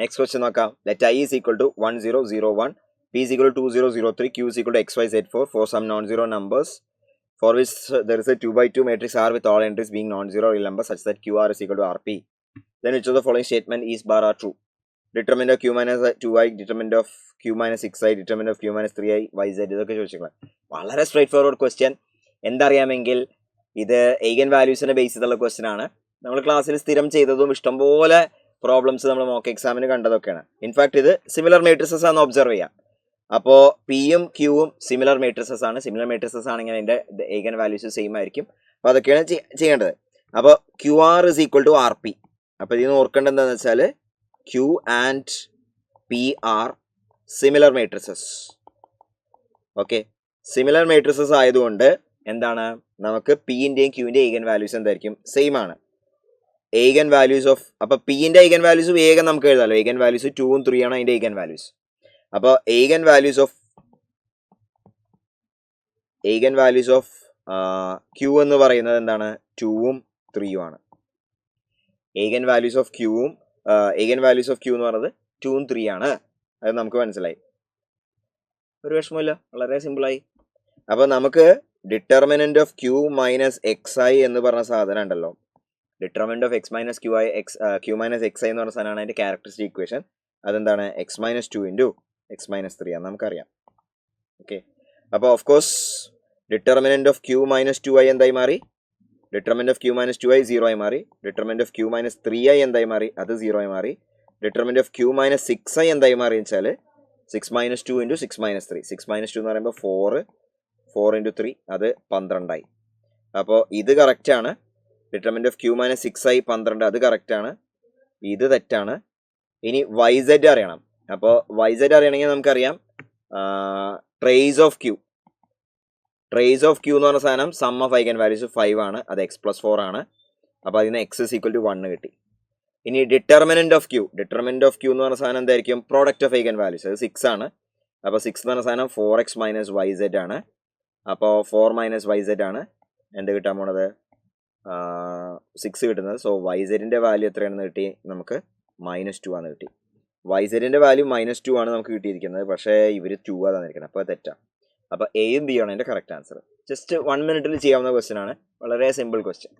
Next question നോക്കാം. Let I is equal to 1001, P is equal to 2003, Q is equal to XYZ4 for some non-zero numbers for which there is a 2x2 matrix R with all entries being non-zero real numbers such that QR is equal to RP. Then which of the following statement is bar are true? Determinant of Q minus 2i, determinant of Q minus 6i, determinant of Q minus 3i, YZ ഇതൊക്കെ ചോദിച്ചേക്കാം. വളരെ straight forward question. എന്തറിയാമെങ്കിൽ ഇത് eigen വാല്യൂസിനെ base ചെയ്തുള്ള question ആണ്. നമ്മൾ ക്ലാസ്സിൽ സ്ഥിരം ചെയ്തതും ഇഷ്ടംപോലെ പ്രോബ്ലംസ് നമ്മൾ മോക്ക് എക്സാമിന് കണ്ടതൊക്കെയാണ്. ഇൻഫാക്ട് ഇത് സിമിലർ മെട്രിസസ് ആണ് ഒബ്സർവ് ചെയ്യുക. അപ്പോൾ പിയും ക്യൂവും സിമിലർ മെട്രിസസ് ആണ്. സിമിലർ മെട്രിസസ് ആണെങ്കിൽ അതിൻ്റെ എയ്ഗൻ വാല്യൂസ് സെയിം ആയിരിക്കും. അപ്പോൾ അതൊക്കെയാണ് ചെയ്യേണ്ടത്. അപ്പോൾ Q R is equal to R P. അപ്പോൾ ഇതിന് ഓർക്കേണ്ടത് എന്താണെന്ന് വെച്ചാൽ Q and P are similar matrices. Okay, similar matrices ആയതുകൊണ്ട് എന്താണ്, നമുക്ക് പിന്റെയും ക്യൂവിൻ്റെയും എയ്ഗൻ വാല്യൂസ് എന്തായിരിക്കും, സെയിം ആണ്. എയ്ഗൻ വാല്യൂസ് ഓഫ്, അപ്പോൾ പിന്റെ എയ്ഗൻ വാല്യൂസ് വേഗം നമുക്ക് എഴുതാമല്ലോ. എയ്ഗൻ വാല്യൂസ് 2ഉം 3 ആണ് അതിന്റെ എയ്ഗൻ വാല്യൂസ്. അപ്പോൾ എയ്ഗൻ വാല്യൂസ് ഓഫ് ക്യൂ എന്ന് പറയുന്നത് എന്താണ്, 2ഉം 3ഉം ആണ്. എയ്ഗൻ വാല്യൂസ് ഓഫ് ക്യൂ എന്ന് പറയുന്നത് 2ഉം 3 ആണ്. അത് നമുക്ക് മനസ്സിലായി, ഒരു വിഷമമില്ല, വളരെ സിമ്പിളായി. അപ്പോൾ നമുക്ക് determinant of Q minus X I എന്ന് പറഞ്ഞ സാധനം ഉണ്ടല്ലോ, determinant of X minus Q minus X I എന്ന് പറഞ്ഞ സാധനമാണ് അതിന്റെ ക്യാരക്ടറിസ്റ്റിക് ഇക്വേഷൻ. അതെന്താണ്, X minus 2 into X minus 3 ആണ്, നമുക്കറിയാം. ഓക്കെ, അപ്പോൾ of course determinant of Q minus 2i എന്തായി മാറി, determinant of Q minus 2i 0 ആയി മാറി. Determinant of Q minus 3i എന്തായി മാറി, അത് 0 ആയി മാറി. Determinant of Q minus 6i എന്തായി മാറി വെച്ചാൽ 6 മൈനസ് 2 ഇൻറ്റു 6 മൈനസ് 3. 6 മൈനസ് 2 എന്ന് പറയുമ്പോൾ 4 ഇൻറ്റു 3, അത് 12 ആയി. അപ്പോൾ ഇത് കറക്റ്റാണ്. Determinant of Q minus 6i 12, അത് കറക്റ്റാണ്. ഇത് തെറ്റാണ്. ഇനി YZ അറിയണം. അപ്പോൾ YZ അറിയണമെങ്കിൽ നമുക്കറിയാം ട്രേസ് ഓഫ് ക്യൂ എന്ന് പറഞ്ഞ സാധനം സം ഓഫ് ഐഗൻ വാല്യൂസ് 5 ആണ്, അത് x+4 ആണ്. അപ്പോൾ അതിന് x is equal to 1 കിട്ടി. ഇനി ഡിറ്റർമിനന്റ് ഓഫ് ക്യൂ എന്ന് പറഞ്ഞ സാധനം എന്തായിരിക്കും, പ്രോഡക്റ്റ് ഓഫ് ഐഗൻ വാല്യൂസ്, അത് 6 ആണ്. അപ്പോൾ 6 എന്ന് പറഞ്ഞ സാധനം 4x മൈനസ് YZ ആണ്. അപ്പോൾ 4 മൈനസ് YZ ആണ് എന്ത് കിട്ടാൻ പോണത്, 6 കിട്ടുന്നത്. സോ YZ-ന്റെ വാല്യൂ എത്രയാണെന്ന് കിട്ടി, നമുക്ക് -2 ആണ് കിട്ടി. YZ-ന്റെ വാല്യൂ -2 ആണ് നമുക്ക് കിട്ടിയിരിക്കുന്നത്, പക്ഷേ ഇവർ 2 ആണ് തന്നിരിക്കുന്നത്, അപ്പോൾ തെറ്റാണ്. അപ്പോൾ എയും ബി ആണ് അതിൻ്റെ കറക്റ്റ് ആൻസർ. ജസ്റ്റ് 1 മിനിറ്റിൽ ചെയ്യാവുന്ന ക്വസ്റ്റ്യൻ ആണ്, വളരെ സിമ്പിൾ ക്വസ്റ്റ്യൻ.